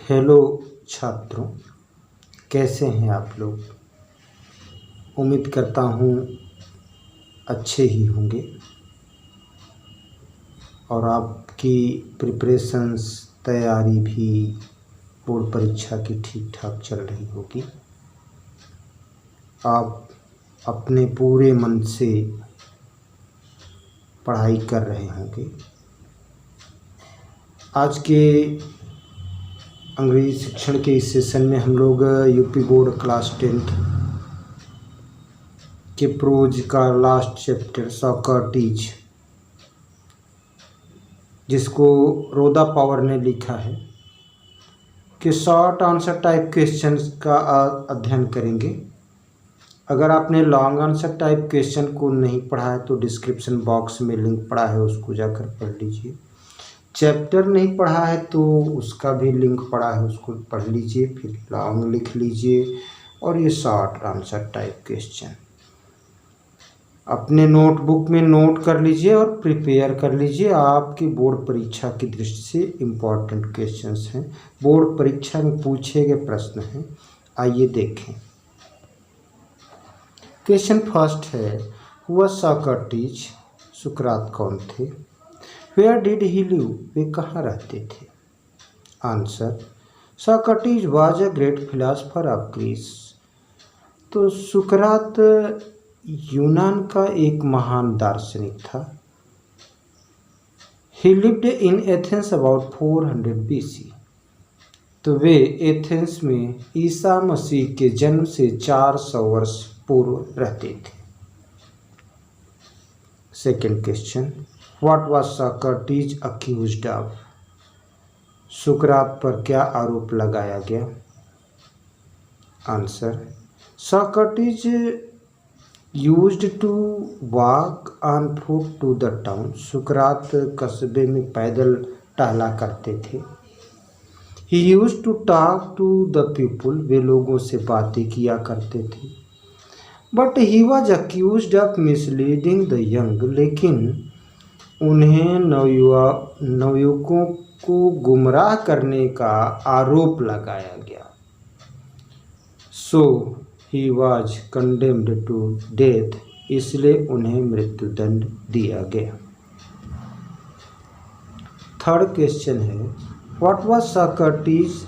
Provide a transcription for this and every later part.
Hello छात्रों, कैसे हैं आप लोग। उम्मीद करता हूँ अच्छे ही होंगे और आपकी प्रिपरेशंस तैयारी भी बोर्ड परीक्षा की ठीक ठाक चल रही होगी। आप अपने पूरे मन से पढ़ाई कर रहे होंगे। आज के अंग्रेजी शिक्षण के इस सेशन में हम लोग यूपी बोर्ड क्लास 10th के प्रोज का लास्ट चैप्टर सॉक्रेटिस, जिसको रोदा पावर ने लिखा है, कि शॉर्ट आंसर टाइप क्वेश्चंस का अध्ययन करेंगे। अगर आपने लॉन्ग आंसर टाइप क्वेश्चन को नहीं पढ़ा है तो डिस्क्रिप्शन बॉक्स में लिंक पड़ा है, उसको जाकर पढ़ लीजिए। चैप्टर नहीं पढ़ा है तो उसका भी लिंक पड़ा है, उसको पढ़ लीजिए, फिर लॉन्ग लिख लीजिए और ये शॉर्ट आंसर टाइप क्वेश्चन अपने नोटबुक में नोट कर लीजिए और प्रिपेयर कर लीजिए। आपकी बोर्ड परीक्षा की दृष्टि से इम्पॉर्टेंट क्वेश्चंस हैं, बोर्ड परीक्षा में पूछे गए प्रश्न हैं। आइए देखें। क्वेश्चन फर्स्ट है, हुआ सॉक्रेटिस, सुकरात कौन थे? वेयर डिड ही लिव, वे कहाँ रहते थे? Answer, Socrates was a great philosopher of Greece. तो सुकरात यूनान का एक महान दार्शनिक था। He lived in Athens about 400 BC। तो वे एथेंस में ईसा मसीह के जन्म से 400 वर्ष पूर्व रहते थे। Second question, what was Socrates accused of? सुकरात पर क्या आरोप लगाया गया? Answer, Socrates used to walk on foot to the town. सुकरात कस्बे में पैदल टहला करते थे। He used to talk to the people, वे लोगों से बातें किया करते थे। But he was accused of misleading the young, लेकिन उन्हें नवयुवकों को गुमराह करने का आरोप लगाया गया। So he was condemned to death, इसलिए उन्हें मृत्युदंड दिया गया। थर्ड क्वेश्चन है, what was Socrates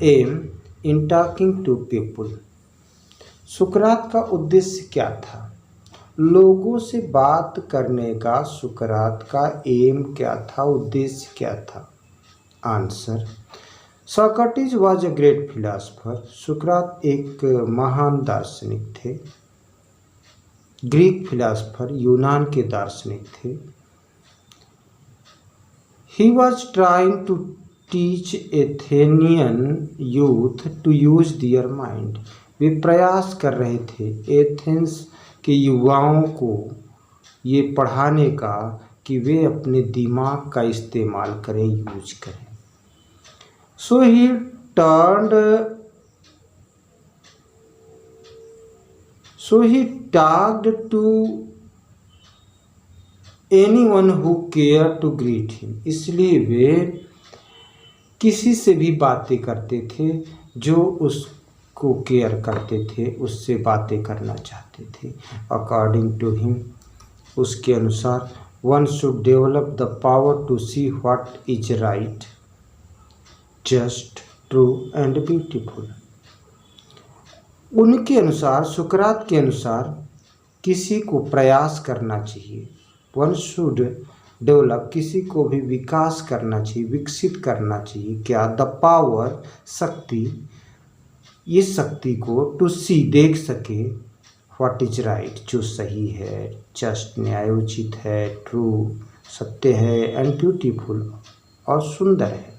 aim in talking to people? सुकरात का उद्देश्य क्या था? लोगों से बात करने का सुकरात का एम क्या था, उद्देश्य क्या था? Answer, Socrates was a great philosopher. सुकरात एक महान दार्शनिक थे। ग्रीक फिलोसोफर, यूनान के दार्शनिक थे। He was trying to teach Athenian youth to use their mind. वे प्रयास कर रहे थे एथेंस के युवाओं को ये पढ़ाने का कि वे अपने दिमाग का इस्तेमाल करें, यूज करें। So he talked to anyone who cared to greet him। इसलिए वे किसी से भी बातें करते थे जो उसको केयर करते थे, उससे बातें करना चाहते थे। अकॉर्डिंग टू हिम, उसके अनुसार, one should develop the power to see what is right, just, true and beautiful. उनके अनुसार, सुकरात के अनुसार, किसी को प्रयास करना चाहिए। वन शुड डेवलप, किसी को भी विकास करना चाहिए, विकसित करना चाहिए। क्या? द पावर, शक्ति, इस शक्ति को टू सी, देख सके, व्हाट इज राइट, जो सही है, जस्ट, न्यायोचित है, ट्रू, सत्य है, एंड ब्यूटीफुल, और सुंदर है।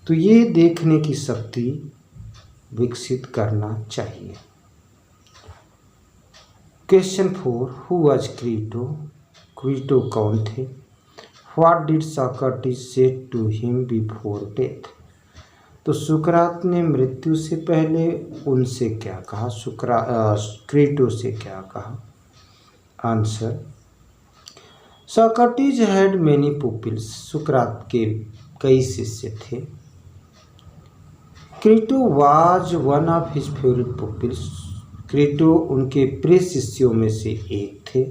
तो ये देखने की शक्ति विकसित करना चाहिए। Question 4, who was Crito? Crito कौन थे? व्हाट डिड सॉक्रेटिस से टू हिम बिफोर डेथ? तो सुकरात ने मृत्यु से पहले उनसे क्या कहा? क्रीटो से क्या कहा? Answer, Socrates had many pupils. सुकरात के कई शिष्य थे। Crito was one of his favourite pupils. Crito उनके प्रिय शिष्यों में से एक थे।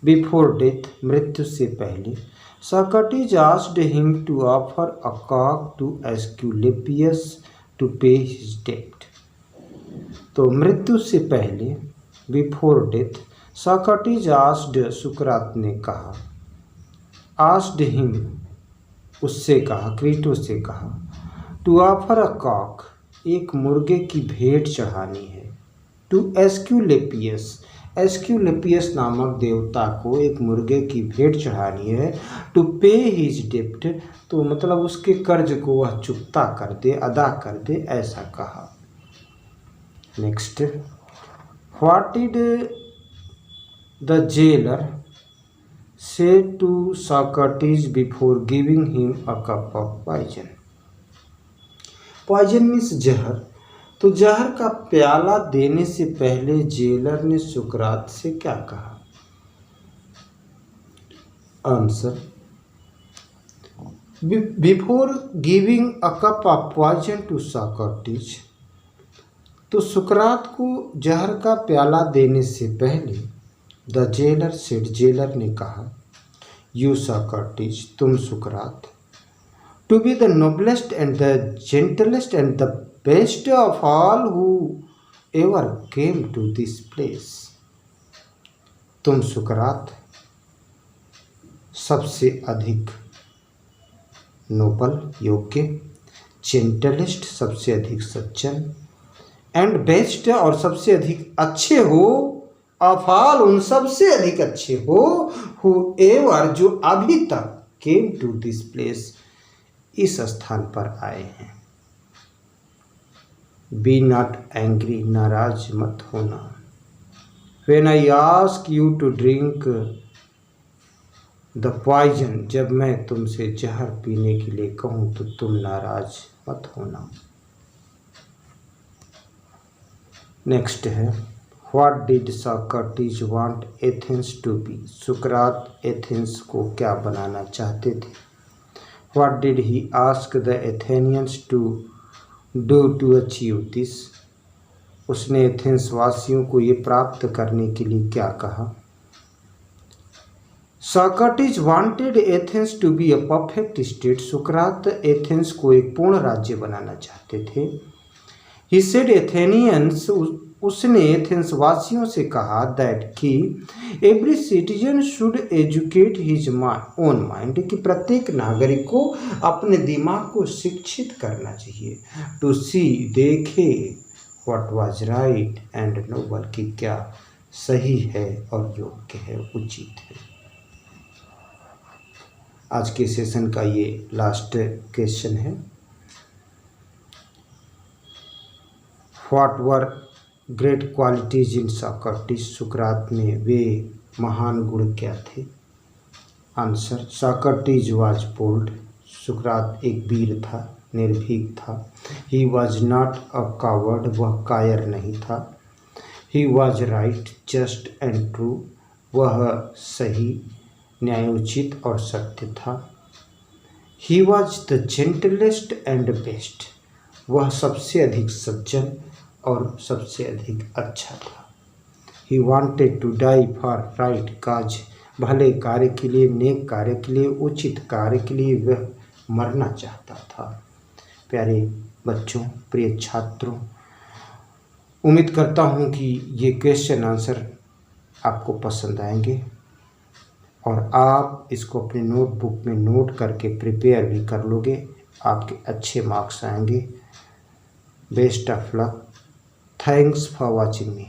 बिफोर डेथ, मृत्यु से पहले, Socrates asked him to offer a cock to Asclepius to pay his डेब्ट। तो मृत्यु से पहले, बिफोर डेथ, सॉक्रेटिस आस्क्ड, सुकरात ने कहा, आस्क्ड हिम, उससे कहा, क्रीटो से कहा, टू ऑफर अ कॉक, एक मुर्गे की भेंट चढ़ानी है, टू एस्क्यूलेपियस, एस्क्यूलेपियस नामक देवता को एक मुर्गे की भेंट चढ़ानी है, टू पे हिज डेब्ट, तो मतलब उसके कर्ज को वह चुकता कर दे, अदा कर दे, ऐसा कहा। Next, what did the jailer say to Socrates before giving him a cup of poison. Poison means जहर। तो जहर का प्याला देने से पहले जेलर ने सुकरात से क्या कहा? Answer, before giving a cup of poison to Socrates, तो सुकरात को जहर का प्याला देने से पहले द जेलर सेड, जेलर ने कहा, यू सॉक्रेटिस, तुम सुकरात, to be the noblest and the gentlest and the best of all who ever came to this place. तुम सुकरात सबसे अधिक नोबल, योग्य, जेंटलेस्ट, सबसे अधिक सज्जन, एंड बेस्ट, और सबसे अधिक अच्छे हो, ऑफ ऑल, उन सबसे अधिक अच्छे हो, हु एवर, जो अभी तक, केम टू दिस प्लेस, इस स्थान पर आए हैं। बी नॉट एंग्री, नाराज मत होना। When I ask you to drink the poison, जब मैं तुमसे जहर पीने के लिए कहूँ तो तुम नाराज मत होना। नेक्स्ट है, what did Socrates want Athens to be, सुकरात एथेंस को क्या बनाना चाहते थे? What did he ask the Athenians to do to achieve this? उसने एथेंस वासियों को ये प्राप्त करने के लिए क्या कहा? Socrates wanted Athens to be a perfect state. Sukrat Athens को एक पूर्ण राज्य बनाना चाहते थे। He said Athenians, उसने एथेंस वासियों से कहा दैट कि every citizen should educate his own mind, कि प्रत्येक नागरिक को अपने दिमाग को शिक्षित करना चाहिए, टू सी, देखे, what was right and noble, कि क्या सही है और योग्य है, उचित है। आज के सेशन का ये लास्ट क्वेश्चन है। What were great qualities in Socrates, सुकरात में वे महान गुण क्या थे? आंसर, सॉक्रेटिस वाज बोल्ड, सुकरात एक वीर था, निर्भीक था। He was not a coward, वह कायर नहीं था। He was right, just and true, वह सही, न्यायोचित और सत्य था। He was the gentlest and best, वह सबसे अधिक सज्जन और सबसे अधिक अच्छा था। He wanted to die for right cause, भले कार्य के लिए, नेक कार्य के लिए, उचित कार्य के लिए वह मरना चाहता था। प्यारे बच्चों, प्रिय छात्रों, उम्मीद करता हूँ कि ये क्वेश्चन आंसर आपको पसंद आएंगे और आप इसको अपने नोटबुक में नोट करके प्रिपेयर भी कर लोगे, आपके अच्छे मार्क्स आएंगे। Best of luck. Thanks for watching me.